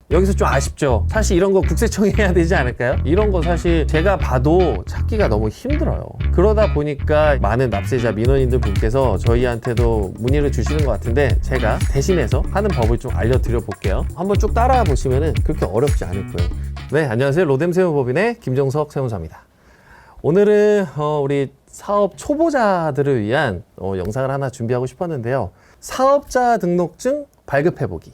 여기서 좀 아쉽죠. 사실 이런 거 국세청이 해야 되지 않을까요? 이런 거 사실 제가 봐도 찾기가 너무 힘들어요. 그러다 보니까 많은 납세자 민원인들 분께서 저희한테도 문의를 주시는 것 같은데 제가 대신해서 하는 법을 좀 알려드려 볼게요. 한번 쭉 따라와 보시면은 그렇게 어렵지 않을 거예요. 네, 안녕하세요. 로뎀 세무법인의 김정석 세무사입니다. 오늘은 우리 사업 초보자들을 위한 영상을 하나 준비하고 싶었는데요. 사업자 등록증 발급해보기.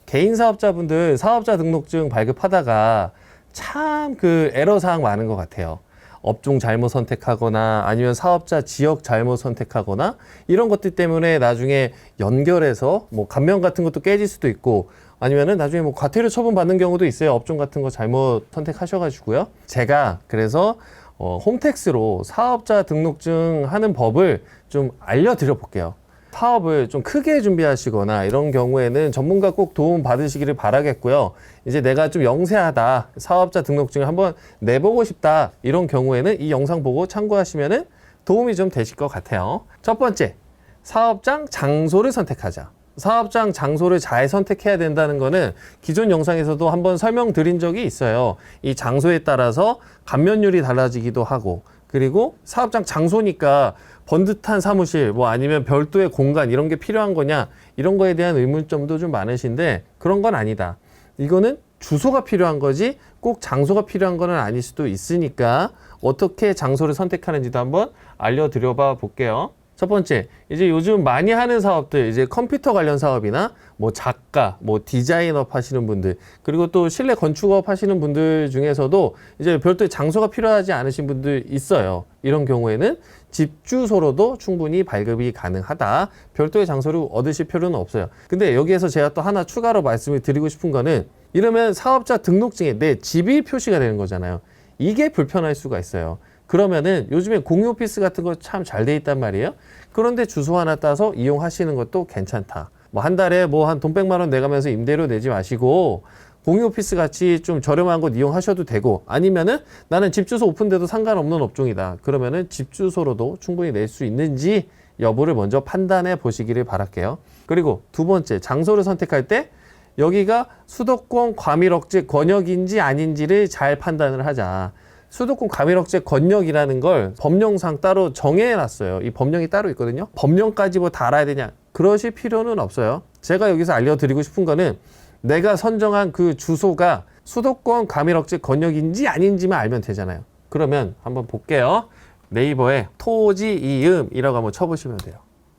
개인 사업자분들 사업자 등록증 발급하다가 참 그 애로사항 많은 것 같아요. 업종 잘못 선택하거나 아니면 사업자 지역 잘못 선택하거나 이런 것들 때문에 나중에 연결해서 뭐 감면 같은 것도 깨질 수도 있고 아니면은 나중에 뭐 과태료 처분 받는 경우도 있어요. 업종 같은 거 잘못 선택하셔가지고요. 제가 그래서 홈택스로 사업자 등록증 하는 법을 좀 알려드려 볼게요. 사업을 좀 크게 준비하시거나 이런 경우에는 전문가 꼭 도움 받으시기를 바라겠고요. 이제 내가 좀 영세하다, 사업자 등록증을 한번 내보고 싶다, 이런 경우에는 이 영상 보고 참고하시면은 도움이 좀 되실 것 같아요. 첫 번째, 사업장 장소를 선택하자. 사업장 장소를 잘 선택해야 된다는 거는 기존 영상에서도 한번 설명드린 적이 있어요. 이 장소에 따라서 감면율이 달라지기도 하고, 그리고 사업장 장소니까 번듯한 사무실 뭐 아니면 별도의 공간 이런 게 필요한 거냐, 이런 거에 대한 의문점도 좀 많으신데 그런 건 아니다. 이거는 주소가 필요한 거지 꼭 장소가 필요한 건 아닐 수도 있으니까 어떻게 장소를 선택하는지도 한번 알려드려 봐 볼게요. 첫 번째, 이제 요즘 많이 하는 사업들, 이제 컴퓨터 관련 사업이나 뭐 작가, 뭐 디자인업 하시는 분들, 그리고 또 실내 건축업 하시는 분들 중에서도 이제 별도의 장소가 필요하지 않으신 분들 있어요. 이런 경우에는 집 주소로도 충분히 발급이 가능하다. 별도의 장소를 얻으실 필요는 없어요. 근데 여기에서 제가 또 하나 추가로 말씀을 드리고 싶은 거는, 이러면 사업자 등록증에 내 집이 표시가 되는 거잖아요. 이게 불편할 수가 있어요. 그러면은 요즘에 공유 오피스 같은 거 참 잘 돼 있단 말이에요. 그런데 주소 하나 따서 이용하시는 것도 괜찮다. 뭐 한 달에 뭐 한 돈 100만 원 내가면서 임대료 내지 마시고 공유 오피스 같이 좀 저렴한 곳 이용하셔도 되고, 아니면은 나는 집 주소 오픈돼도 상관없는 업종이다. 그러면은 집 주소로도 충분히 낼 수 있는지 여부를 먼저 판단해 보시기를 바랄게요. 그리고 두 번째, 장소를 선택할 때 여기가 수도권 과밀억제 권역인지 아닌지를 잘 판단을 하자. 수도권 과밀억제 권역이라는 걸 법령상 따로 정해놨어요. 이 법령이 따로 있거든요. 법령까지 뭐 다 알아야 되냐? 그러실 필요는 없어요. 제가 여기서 알려드리고 싶은 거는 내가 선정한 그 주소가 수도권 과밀억제 권역인지 아닌지만 알면 되잖아요. 그러면 한번 볼게요. 네이버에 토지이음이라고 한번 쳐보시면 돼요.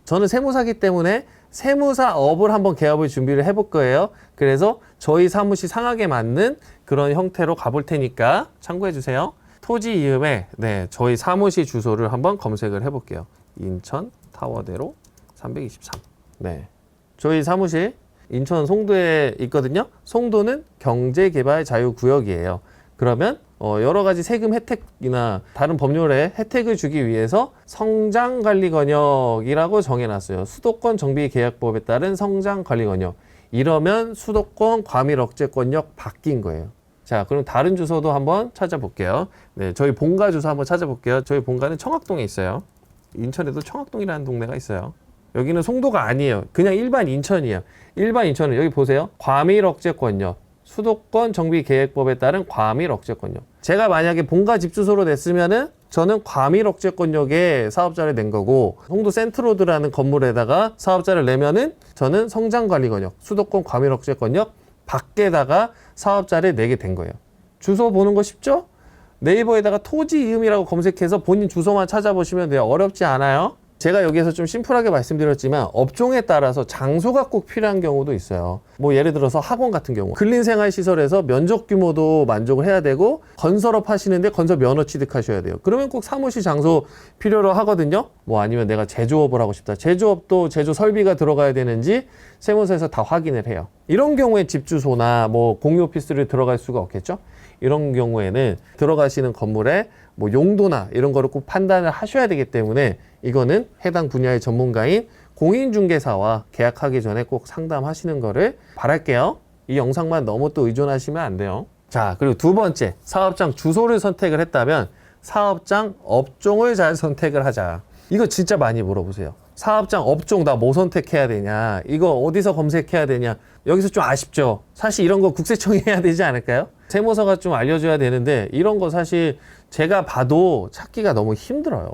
저는 세무사기 때문에 세무사업을 한번 개업을 준비를 해볼 거예요. 그래서 저희 사무실 상하게 맞는 그런 형태로 가볼 테니까 참고해 주세요. 토지 이음에 저희 사무실 주소를 한번 검색을 해볼게요. 인천 타워대로 323. 저희 사무실 인천 송도에 있거든요. 송도는 경제개발자유구역이에요. 그러면 여러 가지 세금 혜택이나 다른 법률에 혜택을 주기 위해서 성장관리권역이라고 정해놨어요. 수도권 정비계약법에 따른 성장관리권역. 이러면 수도권 과밀억제권역 바뀐 거예요. 자, 그럼 다른 주소도 한번 찾아볼게요. 저희 본가 주소 한번 찾아볼게요. 저희 본가는 청학동에 있어요. 인천에도 청학동이라는 동네가 있어요. 여기는 송도가 아니에요. 그냥 일반 인천이에요. 일반 인천은 여기 보세요. 과밀억제권역. 수도권 정비계획법에 따른 과밀억제권역. 제가 만약에 본가 집 주소로 냈으면은 저는 과밀억제권역에 사업자를 낸 거고, 송도 센트로드라는 건물에다가 사업자를 내면은 저는 성장관리권역, 수도권 과밀억제권역 밖에다가 사업자를 내게 된 거예요. 주소 보는 거 쉽죠? 네이버에다가 토지이음이라고 검색해서 본인 주소만 찾아보시면 돼요. 어렵지 않아요. 제가 여기에서 좀 심플하게 말씀드렸지만 업종에 따라서 장소가 꼭 필요한 경우도 있어요. 뭐 예를 들어서 학원 같은 경우, 근린생활시설에서 면적 규모도 만족을 해야 되고, 건설업 하시는데 건설 면허 취득하셔야 돼요. 그러면 꼭 사무실 장소 필요로 하거든요. 뭐 아니면 내가 제조업을 하고 싶다. 제조업도 제조 설비가 들어가야 되는지 세무서에서 다 확인을 해요. 이런 경우에 집 주소나 뭐 공유 오피스를 들어갈 수가 없겠죠. 이런 경우에는 들어가시는 건물의 뭐 용도나 이런 거를 꼭 판단을 하셔야 되기 때문에 이거는 해당 분야의 전문가인 공인중개사와 계약하기 전에 꼭 상담하시는 거를 바랄게요. 이 영상만 너무 또 의존하시면 안 돼요. 자, 그리고 두 번째, 사업장 주소를 선택을 했다면 사업장 업종을 잘 선택을 하자. 이거 진짜 많이 물어보세요. 사업장 업종 나 뭐 선택해야 되냐, 이거 어디서 검색해야 되냐. 여기서 좀 아쉽죠. 사실 이런 거 국세청이 해야 되지 않을까요? 세무서가 좀 알려줘야 되는데 이런 거 사실 제가 봐도 찾기가 너무 힘들어요.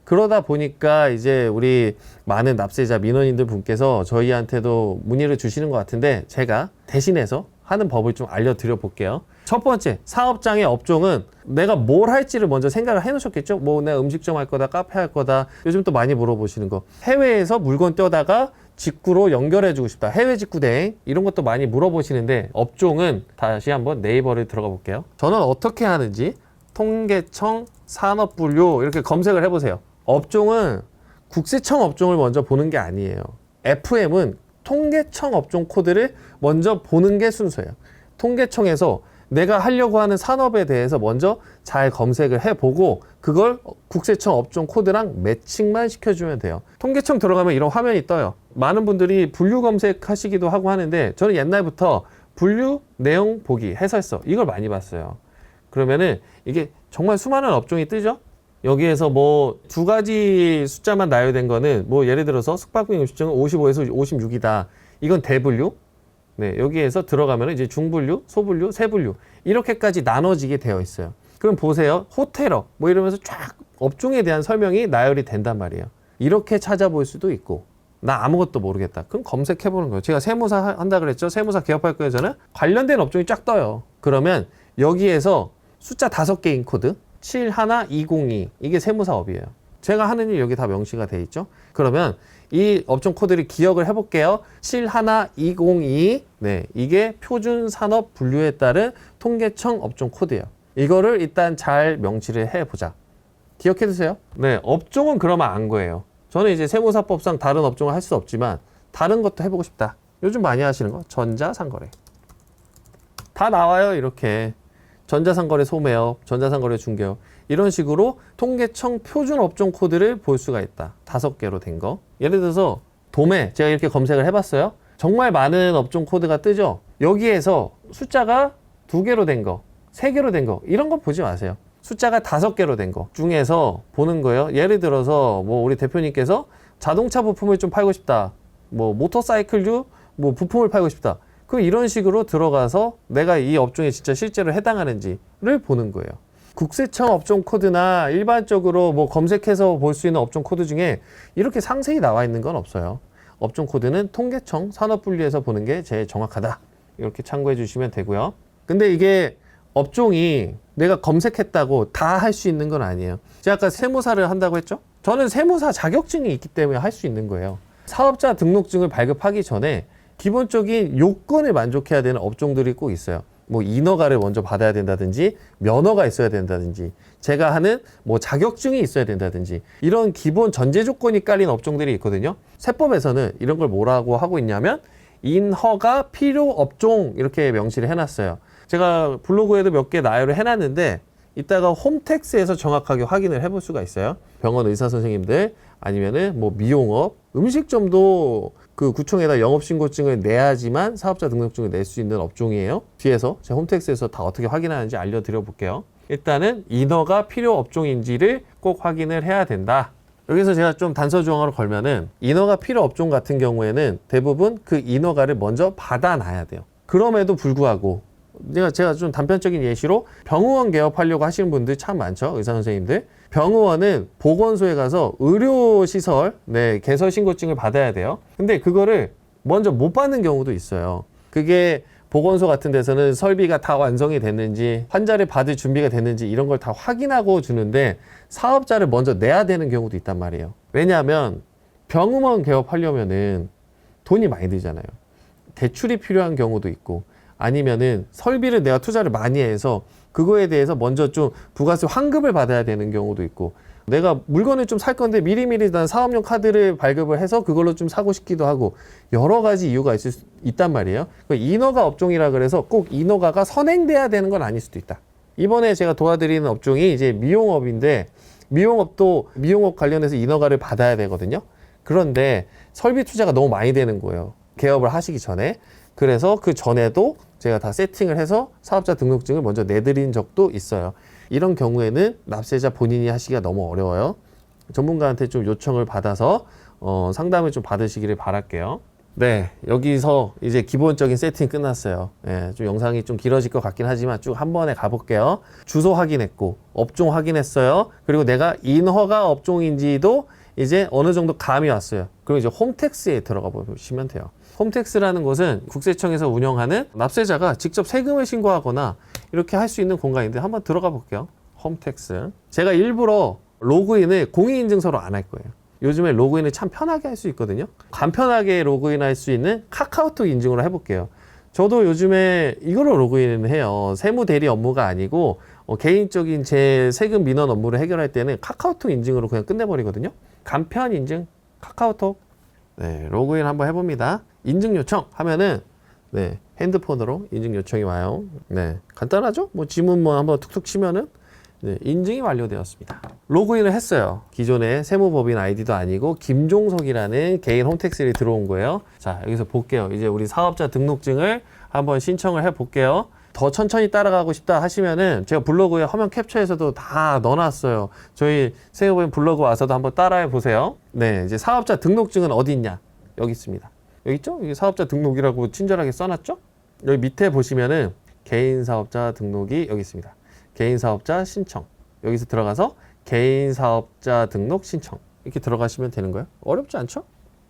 그러다 보니까 이제 우리 많은 납세자 민원인들 분께서 저희한테도 문의를 주시는 것 같은데 제가 대신해서 하는 법을 좀 알려드려 볼게요. 첫 번째, 사업장의 업종은 내가 뭘 할지를 먼저 생각을 해 놓으셨겠죠? 뭐 내가 음식점 할 거다, 카페 할 거다. 요즘 또 많이 물어보시는 거. 해외에서 물건 떼다가 직구로 연결해 주고 싶다. 해외 직구 대행 이런 것도 많이 물어보시는데 업종은 다시 한번 네이버를 들어가 볼게요. 저는 어떻게 하는지 통계청 산업분류 이렇게 검색을 해보세요. 업종은 국세청 업종을 먼저 보는 게 아니에요. FM은 통계청 업종 코드를 먼저 보는 게 순서예요. 통계청에서 내가 하려고 하는 산업에 대해서 먼저 잘 검색을 해보고 그걸 국세청 업종 코드랑 매칭만 시켜주면 돼요. 통계청 들어가면 이런 화면이 떠요. 많은 분들이 분류 검색하시기도 하고 하는데 저는 옛날부터 분류 내용 보기 해설서 이걸 많이 봤어요. 그러면은 이게 정말 수많은 업종이 뜨죠. 여기에서 뭐 두 가지 숫자만 나열된 거는 뭐 예를 들어서 숙박비 음식점은 55에서 56이다. 이건 대분류. 네, 여기에서 들어가면 이제 중분류, 소분류, 세분류 이렇게까지 나눠지게 되어 있어요. 그럼 보세요. 호텔업 뭐 이러면서 쫙 업종에 대한 설명이 나열이 된단 말이에요. 이렇게 찾아볼 수도 있고 나 아무것도 모르겠다. 그럼 검색해 보는 거예요. 제가 세무사 한다 그랬죠. 세무사 개업할 거예요. 저는 관련된 업종이 쫙 떠요. 그러면 여기에서 숫자 5개인 코드 71202 이게 세무사업이에요. 제가 하는 일 여기 다 명시가 돼 있죠. 그러면 이 업종 코드를 기억을 해볼게요. 71202 네, 이게 표준 산업 분류에 따른 통계청 업종 코드예요. 이거를 일단 잘 명시를 해보자. 기억해 두세요. 네, 업종은 그러면 안 거예요. 저는 이제 세무사법상 다른 업종을 할 수 없지만 다른 것도 해보고 싶다. 요즘 많이 하시는 거 전자상거래. 다 나와요 이렇게. 전자상거래 소매업, 전자상거래 중개업 이런 식으로 통계청 표준 업종 코드를 볼 수가 있다. 5개로 된 거. 예를 들어서 도매 제가 이렇게 검색을 해봤어요. 정말 많은 업종 코드가 뜨죠. 여기에서 숫자가 2개로 된 거, 3개로 된 거 이런 거 보지 마세요. 숫자가 5개로 된 거 중에서 보는 거예요. 예를 들어서 뭐 우리 대표님께서 자동차 부품을 좀 팔고 싶다. 뭐 모터사이클류 뭐 부품을 팔고 싶다. 그 이런 식으로 들어가서 내가 이 업종에 진짜 실제로 해당하는지를 보는 거예요. 국세청 업종 코드나 일반적으로 뭐 검색해서 볼 수 있는 업종 코드 중에 이렇게 상세히 나와 있는 건 없어요. 업종 코드는 통계청 산업분류에서 보는 게 제일 정확하다. 이렇게 참고해 주시면 되고요. 근데 이게 업종이 내가 검색했다고 다 할 수 있는 건 아니에요. 제가 아까 세무사를 한다고 했죠? 저는 세무사 자격증이 있기 때문에 할 수 있는 거예요. 사업자 등록증을 발급하기 전에 기본적인 요건을 만족해야 되는 업종들이 꼭 있어요. 뭐 인허가를 먼저 받아야 된다든지 면허가 있어야 된다든지 제가 하는 뭐 자격증이 있어야 된다든지 이런 기본 전제 조건이 깔린 업종들이 있거든요. 세법에서는 이런 걸 뭐라고 하고 있냐면 인허가 필요 업종 이렇게 명시를 해놨어요. 제가 블로그에도 몇 개 나열을 해놨는데 이따가 홈택스에서 정확하게 확인을 해볼 수가 있어요. 병원 의사 선생님들 아니면은 뭐 미용업, 음식점도 그 구청에다 영업신고증을 내야지만 사업자 등록증을 낼 수 있는 업종이에요. 뒤에서 제 홈택스에서 다 어떻게 확인하는지 알려드려 볼게요. 일단은 인허가 필요 업종인지를 꼭 확인을 해야 된다. 여기서 제가 좀 단서 조항으로 걸면은 인허가 필요 업종 같은 경우에는 대부분 그 인허가를 먼저 받아놔야 돼요. 그럼에도 불구하고 제가 좀 단편적인 예시로 병의원 개업하려고 하시는 분들 참 많죠. 의사 선생님들. 병의원은 보건소에 가서 의료시설 개설 신고증을 받아야 돼요. 근데 그거를 먼저 못 받는 경우도 있어요. 그게 보건소 같은 데서는 설비가 다 완성이 됐는지 환자를 받을 준비가 됐는지 이런 걸 다 확인하고 주는데 사업자를 먼저 내야 되는 경우도 있단 말이에요. 왜냐하면 병의원 개업하려면은 돈이 많이 들잖아요. 대출이 필요한 경우도 있고 아니면은 설비를 내가 투자를 많이 해서 그거에 대해서 먼저 좀 부가세 환급을 받아야 되는 경우도 있고 내가 물건을 좀 살 건데 미리미리 난 사업용 카드를 발급을 해서 그걸로 좀 사고 싶기도 하고 여러 가지 이유가 있단 말이에요. 인허가 업종이라 그래서 꼭 인허가가 선행돼야 되는 건 아닐 수도 있다. 이번에 제가 도와드리는 업종이 이제 미용업인데 미용업도 미용업 관련해서 인허가를 받아야 되거든요. 그런데 설비 투자가 너무 많이 되는 거예요. 개업을 하시기 전에. 그래서 그 전에도 제가 다 세팅을 해서 사업자 등록증을 먼저 내드린 적도 있어요. 이런 경우에는 납세자 본인이 하시기가 너무 어려워요. 전문가한테 좀 요청을 받아서 상담을 좀 받으시기를 바랄게요. 네, 여기서 이제 기본적인 세팅 끝났어요. 예, 좀 영상이 좀 길어질 것 같긴 하지만 쭉 한 번에 가볼게요. 주소 확인했고, 업종 확인했어요. 그리고 내가 인허가 업종인지도 이제 어느 정도 감이 왔어요. 그럼 이제 홈택스에 들어가 보시면 돼요. 홈택스라는 곳은 국세청에서 운영하는 납세자가 직접 세금을 신고하거나 이렇게 할 수 있는 공간인데 한번 들어가 볼게요. 홈택스. 제가 일부러 로그인을 공인인증서로 안 할 거예요. 요즘에 로그인을 참 편하게 할 수 있거든요. 간편하게 로그인할 수 있는 카카오톡 인증으로 해볼게요. 저도 요즘에 이걸로 로그인을 해요. 세무대리 업무가 아니고 개인적인 제 세금 민원 업무를 해결할 때는 카카오톡 인증으로 그냥 끝내버리거든요. 간편 인증 카카오톡. 네, 로그인 한번 해봅니다. 인증 요청 하면은 네, 핸드폰으로 인증 요청이 와요. 네, 간단하죠? 뭐 지문 뭐 한번 툭툭 치면은 네, 인증이 완료되었습니다. 로그인을 했어요. 기존의 세무법인 아이디도 아니고 김종석이라는 개인 홈택스에 들어온 거예요. 자, 여기서 볼게요. 이제 우리 사업자 등록증을 한번 신청을 해 볼게요. 더 천천히 따라가고 싶다 하시면은 제가 블로그에 화면 캡처해서도 다 넣어놨어요. 저희 세무법인 블로그 와서도 한번 따라해 보세요. 네, 이제 사업자 등록증은 어디 있냐? 여기 있습니다. 여기 있죠? 여기 사업자 등록이라고 친절하게 써놨죠? 여기 밑에 보시면은 개인 사업자 등록이 여기 있습니다. 개인 사업자 신청. 여기서 들어가서 개인 사업자 등록 신청. 이렇게 들어가시면 되는 거예요. 어렵지 않죠?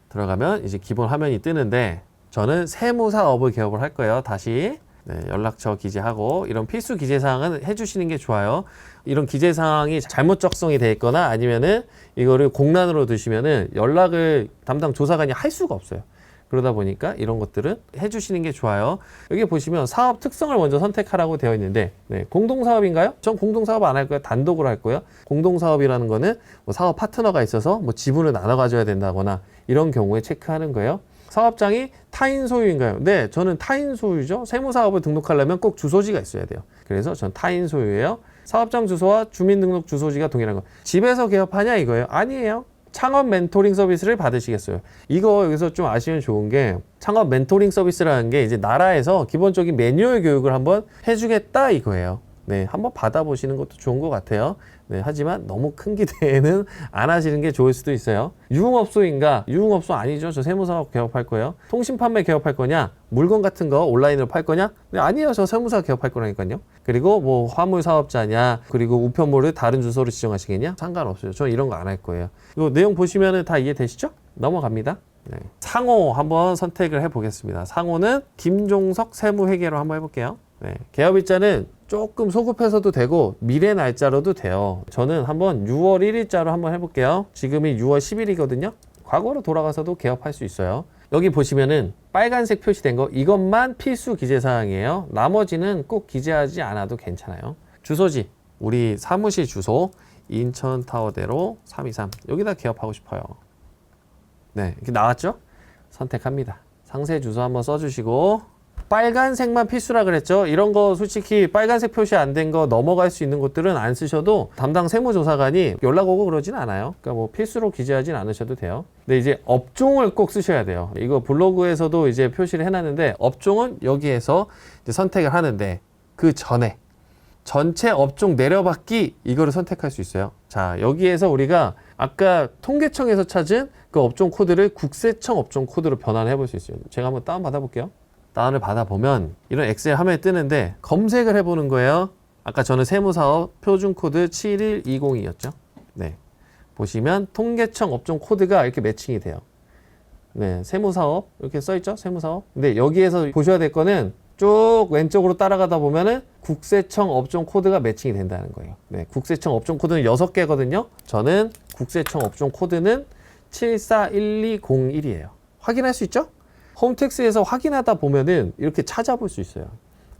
들어가면 이제 기본 화면이 뜨는데 저는 세무사업을 개업을 할 거예요. 다시 네, 연락처 기재하고 이런 필수 기재사항은 해주시는 게 좋아요. 이런 기재사항이 잘못 작성이 돼 있거나 아니면은 이거를 공란으로 두시면은 연락을 담당 조사관이 할 수가 없어요. 그러다 보니까 이런 것들은 해주시는 게 좋아요. 여기 보시면 사업 특성을 먼저 선택하라고 되어 있는데 네, 공동사업인가요? 전 공동사업 안 할 거예요. 단독으로 할 거예요. 공동사업이라는 거는 뭐 사업 파트너가 있어서 뭐 지분을 나눠 가져야 된다거나 이런 경우에 체크하는 거예요. 사업장이 타인 소유인가요? 네, 저는 타인 소유죠. 세무사업을 등록하려면 꼭 주소지가 있어야 돼요. 그래서 전 타인 소유예요. 사업장 주소와 주민등록 주소지가 동일한 거. 집에서 개업하냐 이거예요? 아니에요. 창업 멘토링 서비스를 받으시겠어요. 이거 여기서 좀 아시면 좋은 게 창업 멘토링 서비스라는 게 이제 나라에서 기본적인 매뉴얼 교육을 한번 해주겠다 이거예요. 네, 한번 받아보시는 것도 좋은 것 같아요. 네, 하지만 너무 큰 기대는 안 하시는 게 좋을 수도 있어요. 유흥업소인가? 유흥업소 아니죠. 저 세무사업 개업할 거예요. 통신 판매 개업할 거냐? 물건 같은 거 온라인으로 팔 거냐? 네, 아니에요. 저 세무사 개업할 거라니까요. 그리고 뭐 화물 사업자냐? 그리고 우편물을 다른 주소로 지정하시겠냐? 상관없어요. 저 이런 거 안 할 거예요. 이거 내용 보시면 다 이해되시죠? 넘어갑니다. 네. 상호 한번 선택을 해보겠습니다. 상호는 김종석 세무회계로 한번 해볼게요. 네. 개업일자는 조금 소급해서도 되고 미래 날짜로도 돼요. 저는 한번 6월 1일자로 한번 해볼게요. 지금이 6월 10일이거든요. 과거로 돌아가서도 개업할 수 있어요. 여기 보시면은 빨간색 표시된 거 이것만 필수 기재사항이에요. 나머지는 꼭 기재하지 않아도 괜찮아요. 주소지 우리 사무실 주소 인천타워대로 323 여기다 개업하고 싶어요. 네, 이렇게 나왔죠? 선택합니다. 상세 주소 한번 써주시고 빨간색만 필수라 그랬죠. 이런 거 솔직히 빨간색 표시 안 된 거 넘어갈 수 있는 것들은 안 쓰셔도 담당 세무조사관이 연락 오고 그러진 않아요. 그러니까 뭐 필수로 기재하진 않으셔도 돼요. 근데 이제 업종을 꼭 쓰셔야 돼요. 이거 블로그에서도 이제 표시를 해놨는데 업종은 여기에서 이제 선택을 하는데 그 전에 전체 업종 내려받기 이거를 선택할 수 있어요. 자, 여기에서 우리가 아까 통계청에서 찾은 그 업종 코드를 국세청 업종 코드로 변환해 볼 수 있어요. 제가 한번 다운 받아 볼게요. 다운을 받아보면 이런 엑셀 화면이 뜨는데 검색을 해보는 거예요. 아까 저는 세무사업 표준코드 71202였죠. 네, 보시면 통계청 업종 코드가 이렇게 매칭이 돼요. 네, 세무사업 이렇게 써있죠. 세무사업. 근데 여기에서 보셔야 될 거는 쭉 왼쪽으로 따라가다 보면은 국세청 업종 코드가 매칭이 된다는 거예요. 네, 국세청 업종 코드는 6개거든요. 저는 국세청 업종 코드는 741201이에요. 확인할 수 있죠? 홈택스에서 확인하다 보면은 이렇게 찾아볼 수 있어요.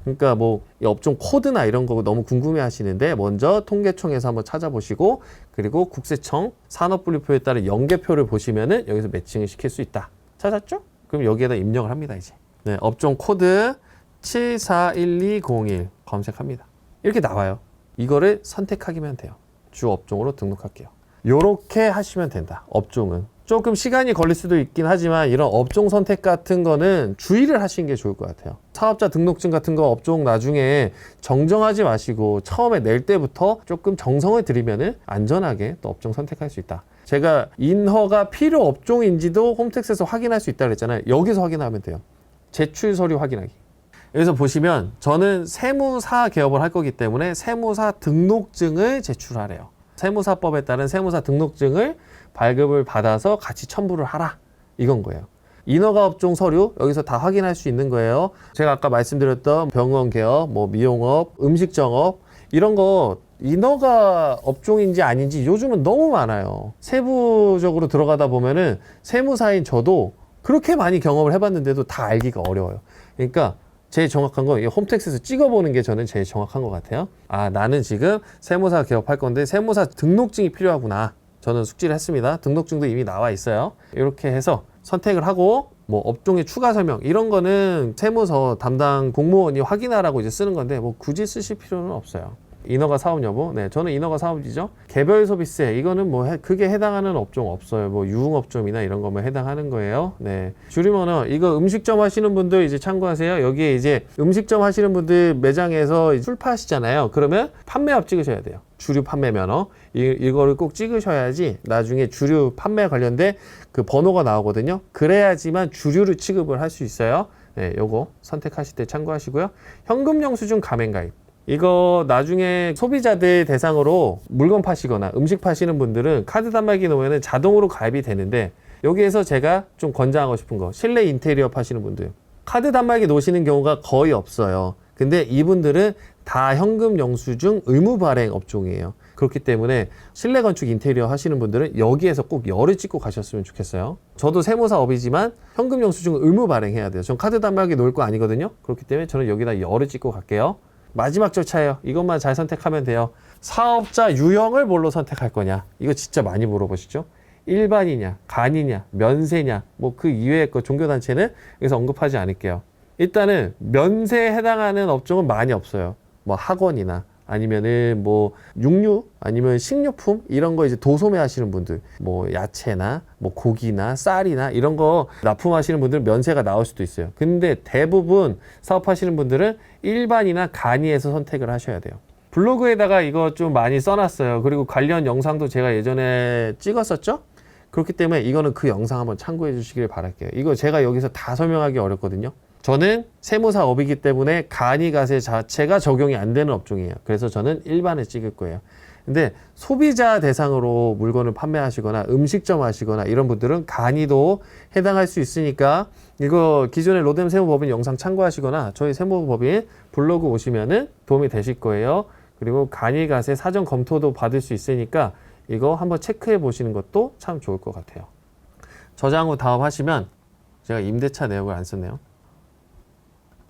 그러니까 뭐 이 업종 코드나 이런 거 너무 궁금해 하시는데 먼저 통계청에서 한번 찾아보시고 그리고 국세청 산업분류표에 따른 연계표를 보시면은 여기서 매칭을 시킬 수 있다. 찾았죠? 그럼 여기에다 입력을 합니다, 이제. 네, 업종 코드 741201 검색합니다. 이렇게 나와요. 이거를 선택하기만 돼요. 주 업종으로 등록할게요. 요렇게 하시면 된다. 업종은. 조금 시간이 걸릴 수도 있긴 하지만 이런 업종 선택 같은 거는 주의를 하시는 게 좋을 것 같아요. 사업자 등록증 같은 거 업종 나중에 정정하지 마시고 처음에 낼 때부터 조금 정성을 들이면은 안전하게 또 업종 선택할 수 있다. 제가 인허가 필요 업종인지도 홈택스에서 확인할 수 있다고 그랬잖아요. 여기서 확인하면 돼요. 제출 서류 확인하기. 여기서 보시면 저는 세무사 개업을 할 거기 때문에 세무사 등록증을 제출하래요. 세무사법에 따른 세무사 등록증을 발급을 받아서 같이 첨부를 하라. 이건 거예요. 인허가 업종 서류 여기서 다 확인할 수 있는 거예요. 제가 아까 말씀드렸던 병원 개업, 뭐 미용업, 음식점업 이런 거 인허가 업종인지 아닌지 요즘은 너무 많아요. 세부적으로 들어가다 보면은 세무사인 저도 그렇게 많이 경험을 해봤는데도 다 알기가 어려워요. 그러니까 제일 정확한 건 홈택스에서 찍어보는 게 저는 제일 정확한 것 같아요. 아, 나는 지금 세무사 개업할 건데 세무사 등록증이 필요하구나. 저는 숙지를 했습니다. 등록증도 이미 나와 있어요. 이렇게 해서 선택을 하고 뭐 업종의 추가 설명 이런 거는 세무서 담당 공무원이 확인하라고 이제 쓰는 건데 뭐 굳이 쓰실 필요는 없어요. 인허가 사업 여부? 네, 저는 인허가 사업이죠. 개별 소비세 이거는 뭐 그게 해당하는 업종 없어요. 뭐 유흥업종이나 이런 거면 해당하는 거예요. 네, 줄이면은 이거 음식점 하시는 분들 이제 참고하세요. 여기에 이제 음식점 하시는 분들 매장에서 술 파시잖아요. 그러면 판매업 찍으셔야 돼요. 주류 판매 면허 이거를 꼭 찍으셔야지 나중에 주류 판매 관련된 그 번호가 나오거든요. 그래야지만 주류를 취급을 할 수 있어요. 네, 요거 선택하실 때 참고하시고요. 현금 영수증 가맹 가입. 이거 나중에 소비자들 대상으로 물건 파시거나 음식 파시는 분들은 카드 단말기 놓으면 자동으로 가입이 되는데 여기에서 제가 좀 권장하고 싶은 거 실내 인테리어 파시는 분들 카드 단말기 놓으시는 경우가 거의 없어요. 근데 이분들은 다 현금 영수증 의무 발행 업종이에요. 그렇기 때문에 실내 건축 인테리어 하시는 분들은 여기에서 꼭 열을 찍고 가셨으면 좋겠어요. 저도 세무사업이지만 현금 영수증 의무 발행해야 돼요. 전 카드 단말기 놓을 거 아니거든요. 그렇기 때문에 저는 여기다 열을 찍고 갈게요. 마지막 절차예요. 이것만 잘 선택하면 돼요. 사업자 유형을 뭘로 선택할 거냐? 이거 진짜 많이 물어보시죠? 일반이냐, 간이냐, 면세냐, 뭐 그 이외의 거 종교단체는 여기서 언급하지 않을게요. 일단은 면세에 해당하는 업종은 많이 없어요. 뭐 학원이나 아니면은 뭐 육류 아니면 식료품 이런 거 이제 도소매 하시는 분들 뭐 야채나 뭐 고기나 쌀이나 이런 거 납품하시는 분들은 면세가 나올 수도 있어요. 근데 대부분 사업하시는 분들은 일반이나 간이에서 선택을 하셔야 돼요. 블로그에다가 이거 좀 많이 써놨어요. 그리고 관련 영상도 제가 예전에 찍었었죠. 그렇기 때문에 이거는 그 영상 한번 참고해 주시길 바랄게요. 이거 제가 여기서 다 설명하기 어렵거든요. 저는 세무사업이기 때문에 간이가세 자체가 적용이 안 되는 업종이에요. 그래서 저는 일반을 찍을 거예요. 근데 소비자 대상으로 물건을 판매하시거나 음식점 하시거나 이런 분들은 간이도 해당할 수 있으니까 이거 기존의 로뎀 세무법인 영상 참고하시거나 저희 세무법인 블로그 오시면은 도움이 되실 거예요. 그리고 간이가세 사전 검토도 받을 수 있으니까 이거 한번 체크해 보시는 것도 참 좋을 것 같아요. 저장 후 다음 하시면 제가 임대차 내역을 안 썼네요.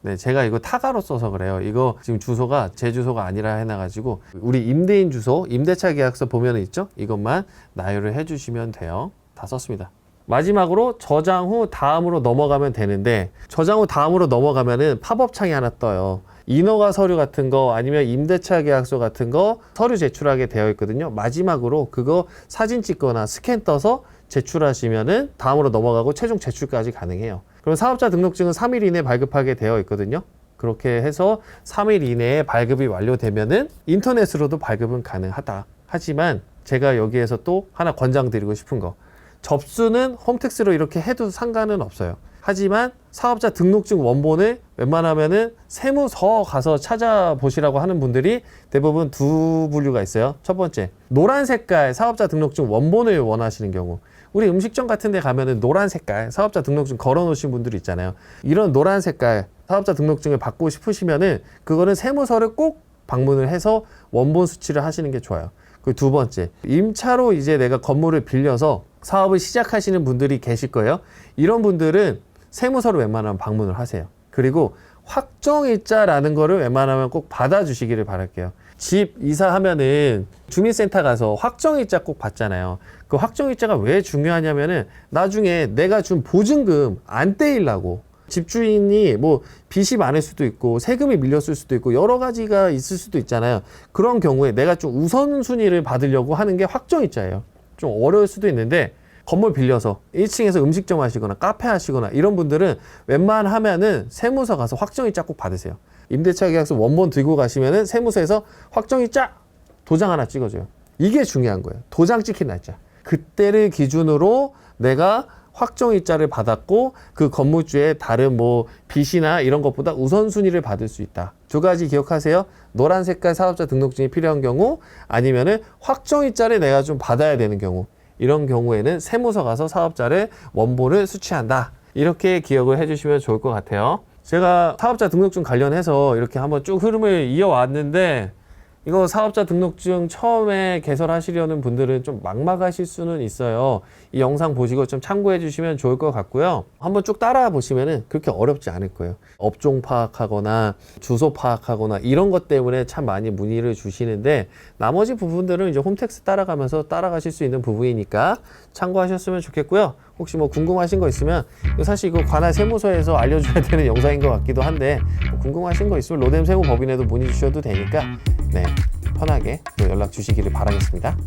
네, 제가 이거 타가로 써서 그래요. 이거 지금 주소가 제 주소가 아니라 해놔가지고 우리 임대인 주소, 임대차 계약서 보면 있죠? 이것만 나열을 해주시면 돼요. 다 썼습니다. 마지막으로 저장 후 다음으로 넘어가면 되는데 저장 후 다음으로 넘어가면은 팝업 창이 하나 떠요. 인허가 서류 같은 거 아니면 임대차 계약서 같은 거 서류 제출하게 되어 있거든요. 마지막으로 그거 사진 찍거나 스캔 떠서 제출하시면은 다음으로 넘어가고 최종 제출까지 가능해요. 그럼 사업자 등록증은 3일 이내에 발급하게 되어 있거든요. 그렇게 해서 3일 이내에 발급이 완료되면은 인터넷으로도 발급은 가능하다. 하지만 제가 여기에서 또 하나 권장드리고 싶은 거. 접수는 홈택스로 이렇게 해도 상관은 없어요. 하지만 사업자 등록증 원본을 웬만하면은 세무서 가서 찾아보시라고 하는 분들이 대부분 두 분류가 있어요. 첫 번째, 노란 색깔 사업자 등록증 원본을 원하시는 경우. 우리 음식점 같은 데 가면은 노란 색깔 사업자 등록증 걸어 놓으신 분들이 있잖아요. 이런 노란 색깔 사업자 등록증을 받고 싶으시면은 그거는 세무서를 꼭 방문을 해서 원본 수취를 하시는 게 좋아요. 그 두 번째, 임차로 이제 내가 건물을 빌려서 사업을 시작하시는 분들이 계실 거예요. 이런 분들은 세무서를 웬만하면 방문을 하세요. 그리고 확정일자라는 거를 웬만하면 꼭 받아주시기를 바랄게요. 집 이사하면은 주민센터 가서 확정일자 꼭 받잖아요. 그 확정일자가 왜 중요하냐면은 나중에 내가 준 보증금 안 떼이려고 집주인이 뭐 빚이 많을 수도 있고 세금이 밀렸을 수도 있고 여러 가지가 있을 수도 있잖아요. 그런 경우에 내가 좀 우선순위를 받으려고 하는 게 확정일자예요. 좀 어려울 수도 있는데 건물 빌려서 1층에서 음식점 하시거나 카페 하시거나 이런 분들은 웬만하면은 세무서 가서 확정일자 꼭 받으세요. 임대차 계약서 원본 들고 가시면은 세무서에서 확정일자 도장 하나 찍어줘요. 이게 중요한 거예요. 도장 찍힌 날짜. 그때를 기준으로 내가 확정일자를 받았고 그 건물주의 다른 뭐 빚이나 이런 것보다 우선순위를 받을 수 있다. 두 가지 기억하세요. 노란 색깔 사업자 등록증이 필요한 경우 아니면은 확정일자를 내가 좀 받아야 되는 경우, 이런 경우에는 세무서 가서 사업자를 원본을 수취한다. 이렇게 기억을 해주시면 좋을 것 같아요. 제가 사업자 등록증 관련해서 이렇게 한번 쭉 흐름을 이어왔는데 이거 사업자 등록증 처음에 개설하시려는 분들은 좀 막막하실 수는 있어요. 이 영상 보시고 좀 참고해 주시면 좋을 것 같고요. 한번 쭉 따라 보시면은 그렇게 어렵지 않을 거예요. 업종 파악하거나 주소 파악하거나 이런 것 때문에 참 많이 문의를 주시는데 나머지 부분들은 이제 홈택스 따라가면서 따라가실 수 있는 부분이니까 참고하셨으면 좋겠고요. 혹시 뭐 궁금하신 거 있으면 사실 이거 관할 세무서에서 알려줘야 되는 영상인 것 같기도 한데 뭐 궁금하신 거 있으면 로뎀 세무법인에도 문의 주셔도 되니까 네, 편하게 또 연락 주시기를 바라겠습니다.